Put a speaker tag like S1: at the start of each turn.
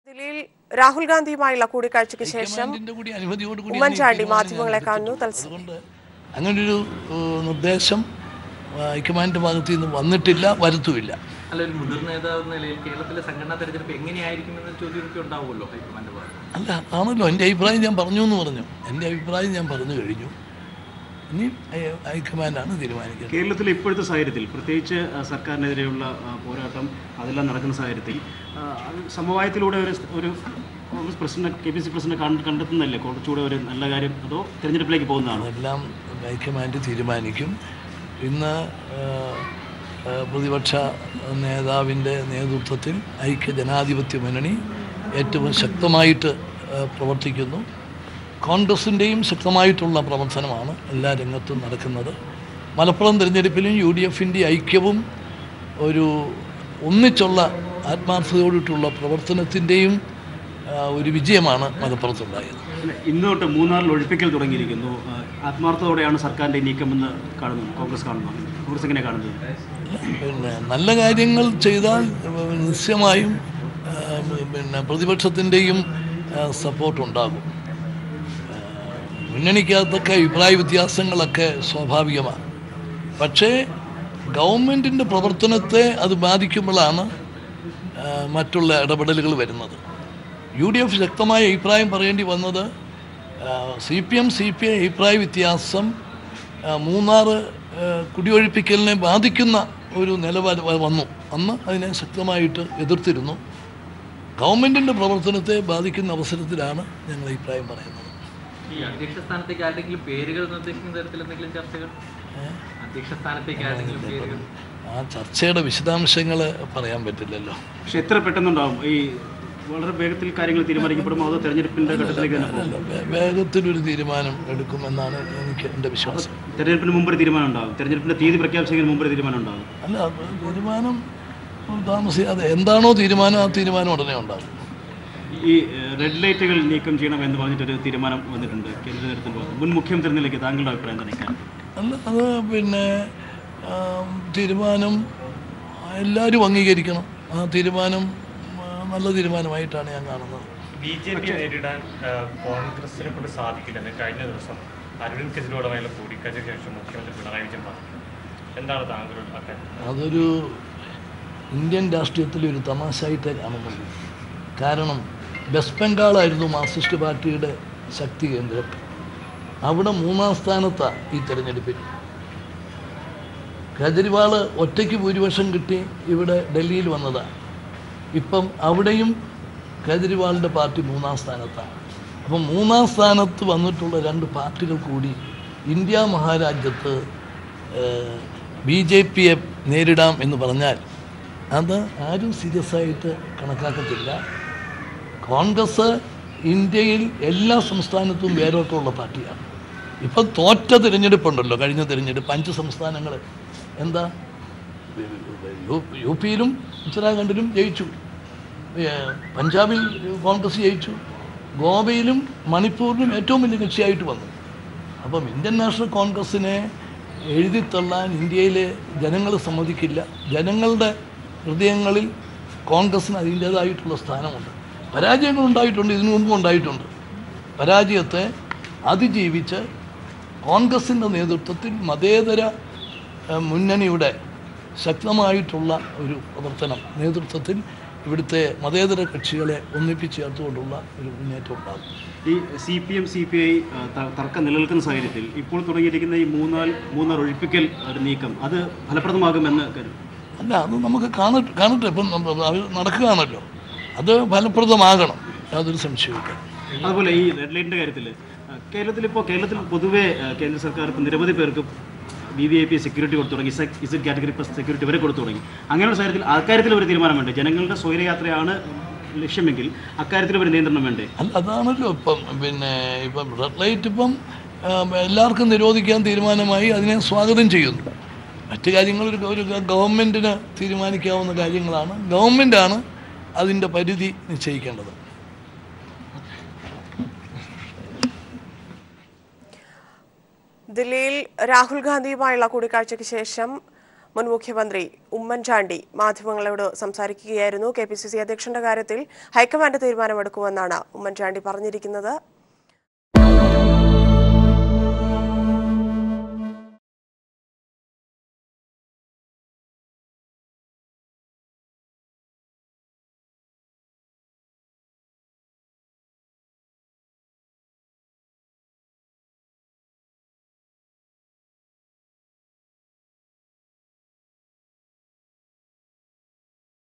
S1: ദില്ലിയിൽ രാഹുൽ ഗാന്ധിയുമായുള്ള കൂടിക്കാഴ്ചയ്ക്ക് ശേഷം ഉമ്മൻചാണ്ടി മാധ്യമങ്ങളെ കാണുന്നു.
S2: അതുകൊണ്ട് അങ്ങനൊരു നിർദ്ദേശം ഹൈക്കമാൻഡ് ഭാഗത്തു നിന്ന് വന്നിട്ടില്ല, വരുത്തുമില്ല.
S3: അല്ല, ഒരു മുതിർന്ന നേതാവ് എന്ന നിലയിൽ കേരളത്തിലെ സംഘടനാ തെരഞ്ഞെടുപ്പ് എങ്ങനെയായിരിക്കുമെന്ന ചോദ്യമൊക്കെ ഉണ്ടാവുമല്ലോ ഹൈക്കമാൻഡ് ഭാഗത്ത്.
S2: അല്ല, ആണല്ലോ എൻ്റെ അഭിപ്രായം ഞാൻ പറഞ്ഞു എന്ന് പറഞ്ഞു. എൻ്റെ അഭിപ്രായം ഞാൻ പറഞ്ഞു കഴിഞ്ഞു. ഇനി ഹൈക്കമാൻഡാണ് തീരുമാനിക്കുന്നത്.
S4: കേരളത്തിലെ ഇപ്പോഴത്തെ സാഹചര്യത്തിൽ പ്രത്യേകിച്ച് സർക്കാരിനെതിരെയുള്ള പോരാട്ടം അതെല്ലാം നടക്കുന്ന സാഹചര്യത്തിൽ സമവായത്തിലൂടെ ഒരു കോൺഗ്രസ് പ്രസിഡന്റ് KPCC പ്രസിഡന്റ് കണ്ടെത്തുന്നതല്ലേ കുറച്ചുകൂടെ ഒരു നല്ല കാര്യം, അതോ തെരഞ്ഞെടുപ്പിലേക്ക് പോകുന്നതാണ്?
S2: അതെല്ലാം ഹൈക്കമാൻഡ് തീരുമാനിക്കും. ഇന്ന് പ്രതിപക്ഷ നേതാവിൻ്റെ നേതൃത്വത്തിൽ ഐക്യ ജനാധിപത്യ മുന്നണി ഏറ്റവും ശക്തമായിട്ട് പ്രവർത്തിക്കുന്നു. കോൺഗ്രസിൻ്റെയും ശക്തമായിട്ടുള്ള പ്രവർത്തനമാണ് എല്ലാ രംഗത്തും നടക്കുന്നത്. മലപ്പുറം തിരഞ്ഞെടുപ്പിലും UDFൻ്റെ ഐക്യവും ഒരു ഒന്നിച്ചുള്ള ആത്മാർത്ഥതയോടിട്ടുള്ള പ്രവർത്തനത്തിൻ്റെയും ഒരു വിജയമാണ് മലപ്പുറത്തുണ്ടായത്.
S4: ഇന്ന് തൊട്ട് മൂന്നാറിൽ ഒഴിപ്പിക്കൽ തുടങ്ങിയിരിക്കുന്നു. ആത്മാർത്ഥതയോടെയാണ് സർക്കാരിൻ്റെ നീക്കമെന്ന് കാണുന്നത്, കോൺഗ്രസ് എങ്ങനെ കാണുന്നത്?
S2: പിന്നെ നല്ല കാര്യങ്ങൾ ചെയ്താൽ നിശ്ചയമായും പ്രതിപക്ഷത്തിൻ്റെയും സപ്പോർട്ടുണ്ടാകും. മുന്നണിക്കകത്തൊക്കെ അഭിപ്രായ വ്യത്യാസങ്ങളൊക്കെ സ്വാഭാവികമാണ്. പക്ഷേ ഗവൺമെൻറ്റിൻ്റെ പ്രവർത്തനത്തെ അത് ബാധിക്കുമ്പോഴാണ് മറ്റുള്ള ഇടപെടലുകൾ വരുന്നത്. UDF ശക്തമായ അഭിപ്രായം പറയേണ്ടി വന്നത് CPI അഭിപ്രായ വ്യത്യാസം മൂന്നാർ കുടിയൊഴിപ്പിക്കലിനെ ബാധിക്കുന്ന ഒരു നിലപാട് വന്നു. അന്ന് അതിനെ ശക്തമായിട്ട് എതിർത്തിരുന്നു. ഗവൺമെൻറ്റിൻ്റെ പ്രവർത്തനത്തെ ബാധിക്കുന്ന അവസരത്തിലാണ് ഞങ്ങൾ അഭിപ്രായം പറയുന്നത്.
S3: ഈ അധ്യക്ഷ സ്ഥാനത്തേക്ക് ആരുടെങ്കിലും പേരുകൾ നിർദ്ദേശിക്കുന്ന തരത്തിൽ എന്തെങ്കിലും ചർച്ചകൾ? അധ്യക്ഷ സ്ഥാനത്തേക്ക് ആരുടെങ്കിലും പേരുകൾ?
S2: ആ ചർച്ചയുടെ വിശദാംശങ്ങൾ പറയാൻ പറ്റില്ലല്ലോ.
S4: പക്ഷെ എത്ര പെട്ടെന്നുണ്ടാവും? ഈ വളരെ വേഗത്തിൽ കാര്യങ്ങൾ തീരുമാനിക്കപ്പെടുമോ, അതോ തെരഞ്ഞെടുപ്പിൻ്റെ ഘട്ടത്തിലേക്ക് തന്നെ
S2: വേഗത്തിലൊരു തീരുമാനം എടുക്കുമെന്നാണ് എൻ്റെ വിശ്വാസം.
S4: തെരഞ്ഞെടുപ്പിന് മുമ്പ് ഒരു തീരുമാനം ഉണ്ടാകും? തെരഞ്ഞെടുപ്പിൻ്റെ തീയതി പ്രഖ്യാപിച്ചതിന് മുമ്പ് ഒരു തീരുമാനം ഉണ്ടാകും?
S2: അല്ല, തീരുമാനം താമസിയാതെ എന്താണോ തീരുമാനം ആ തീരുമാനം ഉടനെ ഉണ്ടാകും.
S4: ഈ റെഡ് ലൈറ്റുകൾ നീക്കം ചെയ്യണമെന്ന് പറഞ്ഞിട്ടൊരു തീരുമാനം വന്നിട്ടുണ്ട് കേന്ദ്ര നേതൃത്വത്തിൽ. മുൻ മുഖ്യമന്ത്രി നിലയ്ക്ക് താങ്കളുടെ അഭിപ്രായം തന്നെ?
S2: അല്ല, അത് തീരുമാനം എല്ലാവരും അംഗീകരിക്കണം. ആ തീരുമാനം നല്ല തീരുമാനമായിട്ടാണ് ഞാൻ കാണുന്നത്.
S5: BJP നേരിടാൻ കോൺഗ്രസിനെ കൊണ്ട് സാധിക്കില്ലെന്ന് കഴിഞ്ഞ ദിവസം അരവിന്ദ് കെജ്രിവാളുമായുള്ള കൂടിക്കാഴ്ചയ്ക്ക് ശേഷം മുഖ്യമന്ത്രി പിണറായി വിജയൻ പറഞ്ഞു. എന്താണ് താങ്കളുടെ അഭിപ്രായം?
S2: അതൊരു ഇന്ത്യൻ രാഷ്ട്രീയത്തിലൊരു തമാശയായിട്ടേ കാണുന്നുള്ളൂ. കാരണം വെസ്റ്റ് ബംഗാളായിരുന്നു മാർക്സിസ്റ്റ് പാർട്ടിയുടെ ശക്തി കേന്ദ്രം. അവിടെ 3-ാം സ്ഥാനത്താണ് ഈ തെരഞ്ഞെടുപ്പിൽ. കേജ്രിവാൾ ഒറ്റയ്ക്ക് ഭൂരിപക്ഷം കിട്ടി ഇവിടെ ഡൽഹിയിൽ വന്നതാണ്. ഇപ്പം അവിടെയും കേജ്രിവാളിൻ്റെ പാർട്ടി 3-ാം സ്ഥാനത്താണ്. അപ്പം 3-ാം സ്ഥാനത്ത് വന്നിട്ടുള്ള 2 പാർട്ടികൾ കൂടി ഇന്ത്യ മഹാരാജ്യത്ത് BJPയെ നേരിടാം എന്ന് പറഞ്ഞാൽ അത് ആരും സീരിയസ് ആയിട്ട് കണക്കാക്കത്തില്ല. കോൺഗ്രസ് ഇന്ത്യയിൽ എല്ലാ സംസ്ഥാനത്തും വേരോട്ടമുള്ള പാർട്ടിയാണ്. ഇപ്പം തോറ്റ തിരഞ്ഞെടുപ്പുണ്ടല്ലോ, കഴിഞ്ഞ തിരഞ്ഞെടുപ്പ് 5 സംസ്ഥാനങ്ങൾ. എന്താ, UPയിലും ഉത്തരാഖണ്ഡിലും ജയിച്ചു, പഞ്ചാബിൽ കോൺഗ്രസ് ജയിച്ചു, ഗോവയിലും മണിപ്പൂരിലും ഏറ്റവും വലിയ കക്ഷിയായിട്ട് വന്നു. അപ്പം ഇന്ത്യൻ നാഷണൽ കോൺഗ്രസ്സിനെ എഴുതിത്തള്ളാൻ ഇന്ത്യയിലെ ജനങ്ങൾ സമ്മതിക്കില്ല. ജനങ്ങളുടെ ഹൃദയങ്ങളിൽ കോൺഗ്രസ്സിന് അതിൻ്റേതായിട്ടുള്ള സ്ഥാനമുണ്ട്. പരാജയങ്ങളുണ്ടായിട്ടുണ്ട്, ഇതിനു മുമ്പും ഉണ്ടായിട്ടുണ്ട്. പരാജയത്തെ അതിജീവിച്ച് കോൺഗ്രസിൻ്റെ നേതൃത്വത്തിൽ മതേതര മുന്നണിയുടെ ശക്തമായിട്ടുള്ള ഒരു പ്രവർത്തനം നേതൃത്വത്തിൽ ഇവിടുത്തെ മതേതര കക്ഷികളെ ഒന്നിപ്പിച്ച് ചേർത്തുകൊണ്ടുള്ള ഒരു മുന്നേറ്റം ഉണ്ടാകും.
S4: ഈ CPM CPI തർക്കം നിലനിൽക്കുന്ന സാഹചര്യത്തിൽ ഇപ്പോൾ തുടങ്ങിയിരിക്കുന്ന ഈ മൂന്നാർ ഒഴിപ്പിക്കൽ ഒരു നീക്കം അത് ഫലപ്രദമാകുമെന്ന് കരുതും?
S2: അല്ല, അത് നമുക്ക് കാണട്ടെ. ഇപ്പം നടക്കുകയാണല്ലോ, അത് ഫലപ്രദമാകണം, യാതൊരു സംശയമില്ല.
S4: അതുപോലെ ഈ റെഡ് ലൈറ്റിൻ്റെ കാര്യത്തിൽ കേരളത്തിൽ പൊതുവേ കേന്ദ്ര സർക്കാർ ഇപ്പോൾ നിരവധി പേർക്ക് VVIP സെക്യൂരിറ്റി കൊടുത്തു തുടങ്ങി, Z കാറ്റഗറി പ്ലസ് സെക്യൂരിറ്റി വരെ കൊടുത്തു തുടങ്ങി. അങ്ങനെയുള്ള സാഹചര്യത്തിൽ അക്കാര്യത്തിൽ ഒരു തീരുമാനം വേണ്ടേ? ജനങ്ങളുടെ സ്വൈരയാത്രയാണ് ലക്ഷ്യമെങ്കിൽ അക്കാര്യത്തിൽ ഒരു നിയന്ത്രണം വേണ്ടേ?
S2: അല്ല, അതാണല്ലോ ഇപ്പം റെഡ് ലൈറ്റ് എല്ലാവർക്കും നിരോധിക്കാൻ തീരുമാനമായി. അതിനെ സ്വാഗതം ചെയ്യുന്നു. മറ്റു കാര്യങ്ങൾ ഒരു ഗവൺമെൻറ്റിന് തീരുമാനിക്കാവുന്ന കാര്യങ്ങളാണ്. ഗവൺമെൻറ്റാണ് അതിൻ്റെ പരിധി നിശ്ചയിക്കേണ്ടത്.
S1: ദില്ലിയിൽ രാഹുൽ ഗാന്ധിയുമായുള്ള കൂടിക്കാഴ്ചയ്ക്ക് ശേഷം മുൻ മുഖ്യമന്ത്രി ഉമ്മൻചാണ്ടി മാധ്യമങ്ങളോട് സംസാരിക്കുകയായിരുന്നു. KPCC അധ്യക്ഷന്റെ കാര്യത്തിൽ ഹൈക്കമാൻഡ് തീരുമാനമെടുക്കുമെന്നാണ് ഉമ്മൻചാണ്ടി പറഞ്ഞിരിക്കുന്നത്.